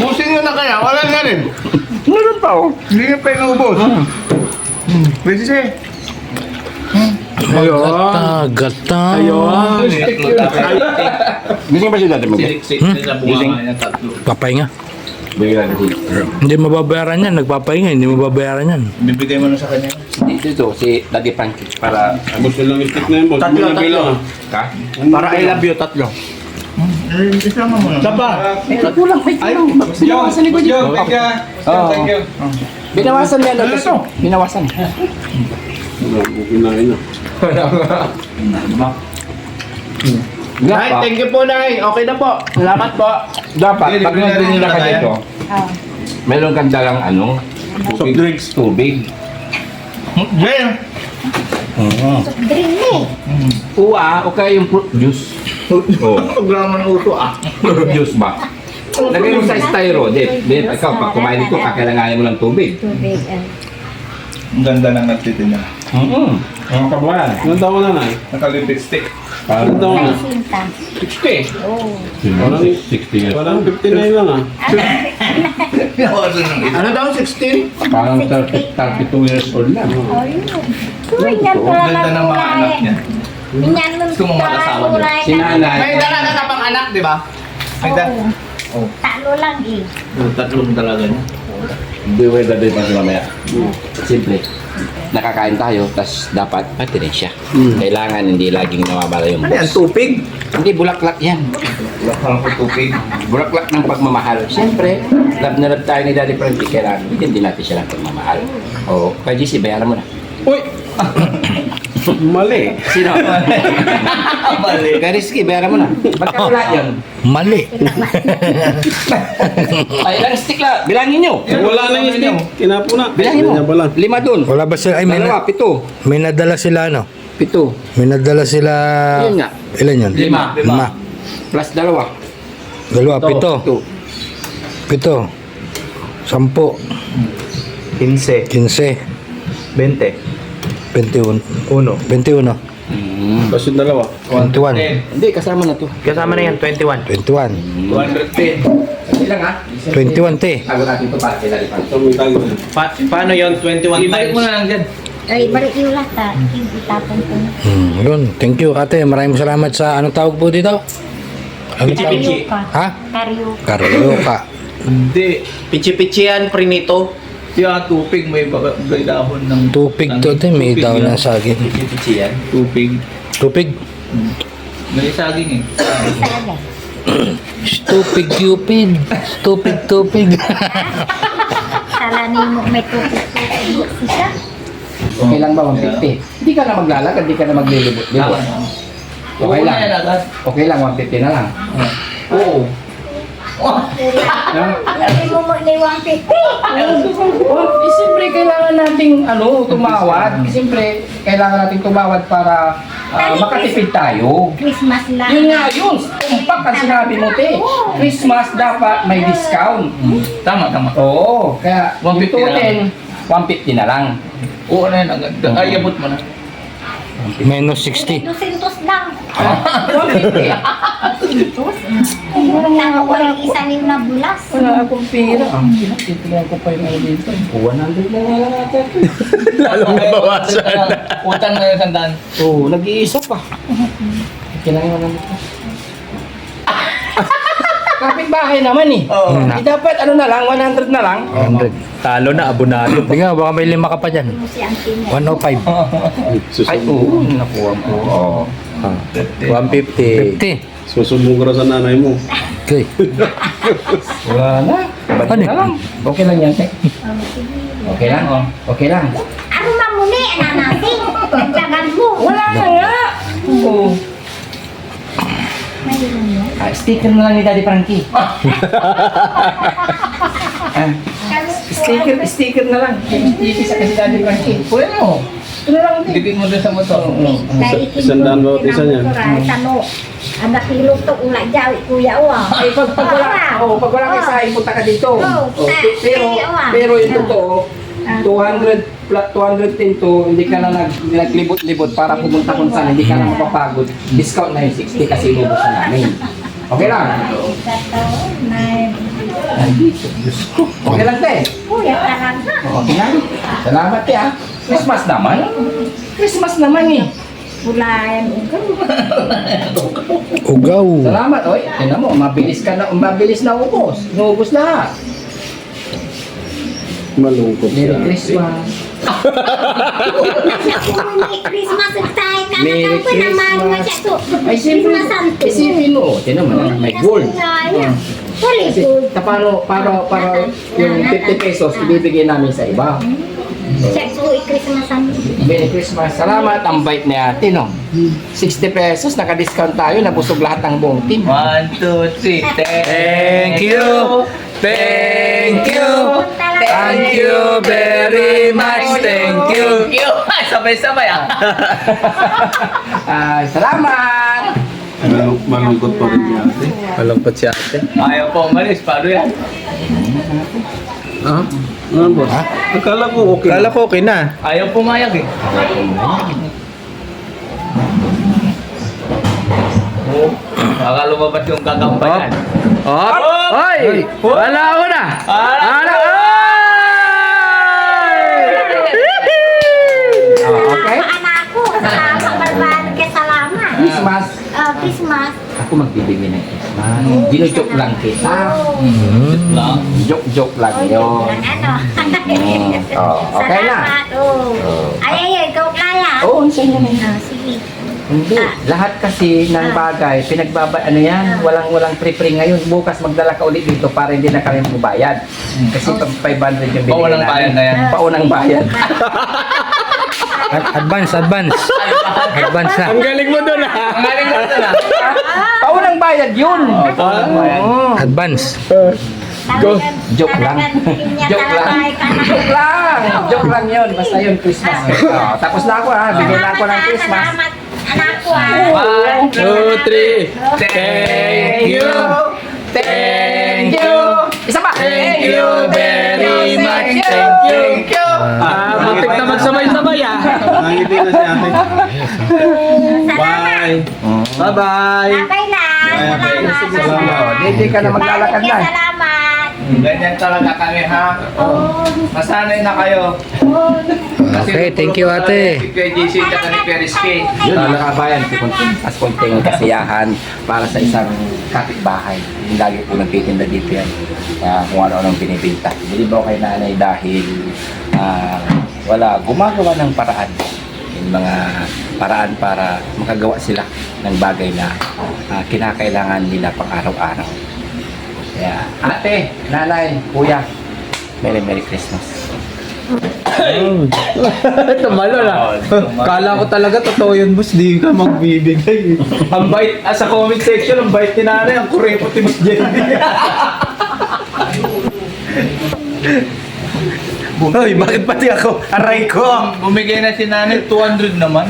Busin nyo na kaya, wala na rin. Meron pa oh. Hindi nyo pa inuubos. Pwede siya eh. Ayun. Gata. Ayun. Gising ba siya dati mo? Silik-silik na sa bunga niya tatlo. Papahinga. Bigyan natin. Hindi mababayaran yan. Nagpapahinga. Hindi mababayaran yan. Bibigay mo na sa kanya. Dito, si Daddy Frankie. Para, Gusto lang stick na yun, boss. Tatlo, May nabilang, tatlo. ka? Para I love you, tatlo. Isama mo na. Saba. Tatlo lang. Binawasan ni Kuya. Thank you. Binawasan niya Ano kasi. to? Binawasan. Kinain na. Nay, thank you po, Nay. Okay na po. Salamat po. Dapat, Hindi, pag bigyan rin nagdinila nila ka kaya. dito, meron kang dalang ano, Soft drinks. tubig. Jay. Drink ni. Uwa, o kaya yung fruit juice. Oh, Programa ng uso ah. fruit juice ba? Lagay mo sa styro, Dave. Dave, ikaw, pag kumain ito, kakailanganin mo ng tubig. Tubig. Ang ganda ng nagtitinda. Ang kabuhan. Ilan taon na na? Naka-lipstick. Parang Ilan taon na? Sinta. 60. Oh. 60 years. Parang 59 lang ah. Ano daw, 16? Parang 32 years old lang. Oh, yun. Uy, yan Ang pala ganda ng mga anak niya. Minyan nun Gusto mong mag-asawa niyo? Si nanay. May dala ka pang anak, di ba? May dala. Oh. Talo lang eh. Tatlong talaga niya. Hindi mo yung daddy pa sila maya. Simple. Nakakain tayo, tas dapat matinig siya. Kailangan hindi laging nawawala yung Ano yan, boss. tupig? Hindi, bulaklak yan. Lakang ko tupig. Bulaklak ng pagmamahal. Siyempre, love na love tayo ni Daddy Frankie. Kailangan, bigyan din natin siya ng pagmamahal. O, kay GC, bayaran mo na. Uy! Mali. Sino? Mali. Kay Rizky, bayaran mo na. Magkano lahat yun? Mali. Ay, ilang stick lang. Bilangin nyo. Wala na yung stick. Kinapo na. Bilangin mo. Ganyan ba lang? 5 dun. Wala ba sila? Ay, Dalawa, 7. may nadala sila ano? 7. May nadala sila... Yun nga. Ilan yun? 5. 5. Plus 2. Dalawa, pito. 2. Pito. 10. 15. 15. 20. 21. 21. Tapos yung dalawa. 21. Hindi, kasama na to. Kasama na yan, 21. 21. 210. Hindi lang ha. 21 te. Tago natin to para kay Daddy Frankie. Ito may tago na. Paano yon 21 Ibalik mo na lang dyan. Ay, balik yung lata. Itapon ko na. Yun. Thank you, ate. Maraming salamat sa anong tawag po dito? Anong tawag? Karyoka. Ha? Karyoka. Karyoka. Hindi. Pichi-pichi yan, prinito. Yung tupig may dahon ng... Tupig to, te. May tupig daw yun. ng saging. Pichi yan. Tupig. Tupig. May saging eh. Talaga. Stupid Cupid. Stupid tupig. Kala ni mo may tubig. Siya. Okay lang ba 150? Hindi ka na maglalakad, hindi ka na maglilibot-libot. Okay lang. Okay lang, 150 na lang. Oo. Sabi mo mo ni 150. Siyempre, kailangan nating tumawad. Siyempre, kailangan nating tumawad para makatipid tayo. Christmas lang. Yun nga yun, tumpak ang sinabi mo, te. Christmas dapat may discount. Tama, tama. Oo, kaya 150 na lang. 150 na lang. Oo na yun. Ay, abot mo na. Menos 60. 200 lang. 150. Walang isa rin na bulas. Wala akong pera. Titignan ko pa yung dito. 100 na lang natin. Lalong mabawasan. Utang na yung sandaan. Oo, nag-iisa pa. Kailangan mo naman ito. Kapit-bahay naman eh. Oo. Dapat na lang, 100 na lang. 100. Talo na, abonado. Hindi nga, baka may 5 ka pa dyan. Mo si Auntie niya. 105. Ay, oo, nakuha mo. Oo. 150. 50. Susumbong ka na sa nanay mo. Okay. Wala na. Balik Ano? na lang. Okay lang yan, te. Okay lang, oh. Okay lang. Ano mamuni? Ananasin. Jagan mo. Wala na nga. Oo. Mayroon mo. Sticker na lang ni Daddy Frankie. Sticker na lang. Ipisa kasi Daddy Frankie. Pwede mo. Ito na lang, te. Dikit mo doon sa motor. Isang daan bawat isa niyan. Ano? Anak kilo to ulay jawi kuya wa. Ay, pag wala kayo sa ipunta ka dito. Pero yung totoo, 200 plus 210 to, hindi ka na naglibot-libot para pumunta kung saan, hindi ka na mapapagod. Discount na yung 60 kasi lubos na namin. Okay lang? Okay lang, te. Kuya, talaga. Okay lang. Salamat, te, ah. Christmas naman. Christmas naman, eh. Wala yan. Ugaw. Salamat, oy. Tingnan mo, mabilis na ubos. Inuubos lahat. Malungkot Merry siya. Christmas. Merry Christmas tayo ka. Merry Nakapo naman mo siya to. Ay, siyempre, Christmas Santo. isipin mo, tingnan mo, may gold. Fully Kasi, gold. para yung 50 pesos, ibibigay namin sa iba. Check po i-Christmas Santo. Merry Christmas. Salamat, ang bait ni ate, no? 60 pesos, naka-discount tayo, nabusog lahat ng buong team. 1, 2, 3. Thank you. Thank you. Thank you very much. Thank you. Ay, sabay-sabay ah. Salamat! Malungkot pa rin niya. Malungkot si ate. Ayaw po umalis. Paano yan? Ah? Ano boss? Akala ko okay. Kala ko okay na. Ayaw pumayag eh. Oh, baka lumabas yung gagampayan. Hop! Hoy! Wala ako na! Wala! Okay? Anak ko, salamat barban ka salamat. Christmas. Christmas. Ako magbibigay ng Christmas. Gino-joke lang kita. Lang. Joke lang yun. Ano? Okay na. Salamat. Ay, ikaw kaya. Oo, sa inyo na yun. Sige. Hindi. Lahat kasi ng bagay, walang pre-pre ngayon. Bukas magdala ka ulit dito para hindi na kami magbayad. Kasi 500 yung binigay Paunang bayad na yan. Paunang bayad. Advance na. Ang galing mo doon ah! Ang galing mo ito na. Paunang bayad yun. Paunang bayad. Advance. Joke lang. Joke lang. Joke lang. Joke lang yun. Basta yun, Christmas. Tapos na ako ha. Bigay na ako ng Christmas. Salamat, anak ko. 1, 2, 3. Thank you. Thank you. Isa pa. Thank you very much. Thank you. Muntik na magsabay-sabay ah. Nangiti na si ate. Salamat. Bye. Bye-bye. Sabay lang. Salamat. Salamat. Hindi ka na maglalakad na. Salamat. Ganyan talaga kami ha. Masanay na kayo. Okay, thank you ate. Si Kuya JC at ni Kuya Rizky. Yun, nakabayan as konting kasiyahan para sa isang kapitbahay. Yung lagi po nagtitinda dito yan. Kung ano-anong binibinta. Bili ba kay nanay dahil gumagawa ng paraan. Yung mga paraan para makagawa sila ng bagay na kinakailangan nila pang araw-araw. Kaya, ate, nanay, kuya, Merry Christmas. Tumalo na. Kala ko talaga totoo yun, boss. Di ka magbibigay. Ang bait, sa comment section, ang bait ni nanay, ang kurepo ti Boss Jenny. Hoy, bakit pati ako? Aray ko! Bumigay na si nanay 200 naman.